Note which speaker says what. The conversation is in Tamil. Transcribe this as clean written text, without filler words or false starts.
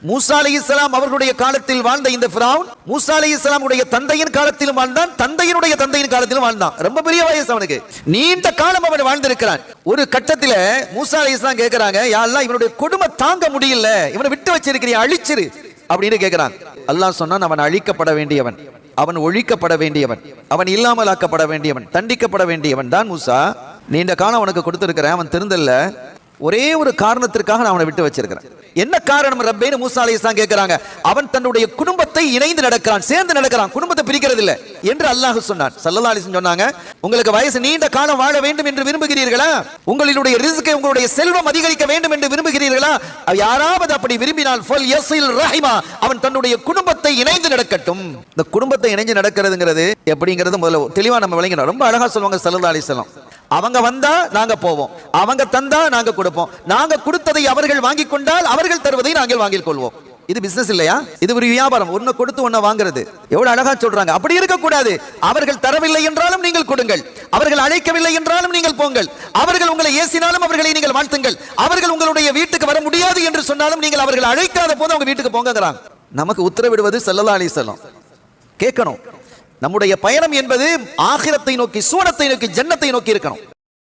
Speaker 1: மூசா அலைஹிஸ்ஸலாம் அவர்களுடைய காலத்தில் வாழ்ந்த இந்த ஃபிரௌன் மூசா அலைஹிஸ்ஸலாமுடைய தந்தையின் காலத்திலும் வாழ்ந்தான், தந்தையினுடைய தந்தையின் காலத்திலும் வாழ்ந்தான். ரொம்ப பெரிய வயசு அவனுக்கு, நீண்ட காலம் அவன் வாழ்ந்திருக்கிறான். ஒரு கட்டத்தில் மூசா அலைஹிஸ்ஸலாம் கேட்கிறாங்க, யா அல்லாஹ் இவனுடைய கொடுமை தாங்க முடியல, இவனை விட்டு வச்சிருக்கிறியா, அழிச்சிரு அப்படின்னு கேட்கிறான். அல்லாஹ் சொன்னான், அவன் அழிக்கப்பட வேண்டியவன், அவன் ஒழிக்கப்பட வேண்டியவன், அவன் இல்லாமல் ஆக்கப்பட வேண்டியவன், தண்டிக்கப்பட வேண்டியவன் தான் மூசா. நீண்ட காலம் அவனுக்கு கொடுத்திருக்கிறேன், அவன் திருந்தல்ல, ஒரே ஒரு காரணத்திற்காக நான் அவனை விட்டு வச்சிருக்கிறேன். என்ன காரணம் ரப்பேன்னு மூசா அலைஹிஸ்ஸலாம் கேட்கிறாங்க. அவன் தன்னுடைய குடும்பத்தை இணைந்து நடக்கிறான், சேர்ந்து நடக்கிறான், குடும்பத்தை பிரிக்கிறது இல்லை என்று அல்லாஹ் சொன்னான். ஸல்லல்லாஹு அலைஹி வஸல்லம் சொன்னாங்க, உங்களுக்கு வயசு நீண்ட காலம் வாழ வேண்டும் என்று விரும்புகிறீர்களா, உங்களுடைய ரிஸ்கை உங்களுடைய செல்வம் அதிகரிக்க வேண்டும் என்று விரும்புகிறீர்களா, யாராவது அப்படி விரும்பினால் ஃபல் யஸில் ரஹிமா, அவன் தன்னுடைய குடும்பத்தை இணைந்து நடக்கட்டும். இந்த குடும்பத்தை இணைந்து நடக்கிறதுங்கிறது எப்படிங்கிறது முதல்ல தெளிவா நம்ம விளங்கணும். ரொம்ப அழகா சொல்லுவாங்க ஸல்லல்லாஹு அலைஹி வஸல்லம், அவங்க வந்தா நாங்க போவோம், அவங்க தந்தா நாங்க கொடுப்போம், நாங்க கொடுத்ததை அவர்கள் வாங்கி கொண்டால் அவர்கள் தருவதை நாங்கள் வாங்கிக் கொள்வோம். இது பிசினஸ் இல்லையா, இது ஒரு வியாபாரம், ஒன்ன கொடுத்து ஒன்ன வாங்குறது. எவ்வளவு அழகா சொல்றாங்க. அப்படி இருக்க கூடாது. அவர்கள் தரவில்லை என்றாலும் நீங்கள் கொடுங்கள், அவர்கள் அழைக்கவில்லை என்றாலும் நீங்கள் போங்கள், அவர்கள் உங்களை ஏசினாலும் அவர்களை நீங்கள் வாழ்த்துங்கள், அவர்கள் உங்களுடைய வீட்டுக்கு வர முடியாது என்று சொன்னாலும் நீங்கள் அவர்கள் அழைக்காத போது அவங்க வீட்டுக்கு போங்கறாங்க. நமக்கு உத்தரவிடுவது ஸல்லல்லாஹு அலைஹி வஸல்லம். கேட்கணும், நம்முடைய பயணம் என்பது ஆகிரத்தை நோக்கி, சூனத்தை நோக்கி, ஜன்னத்தை நோக்கி இருக்கணும்.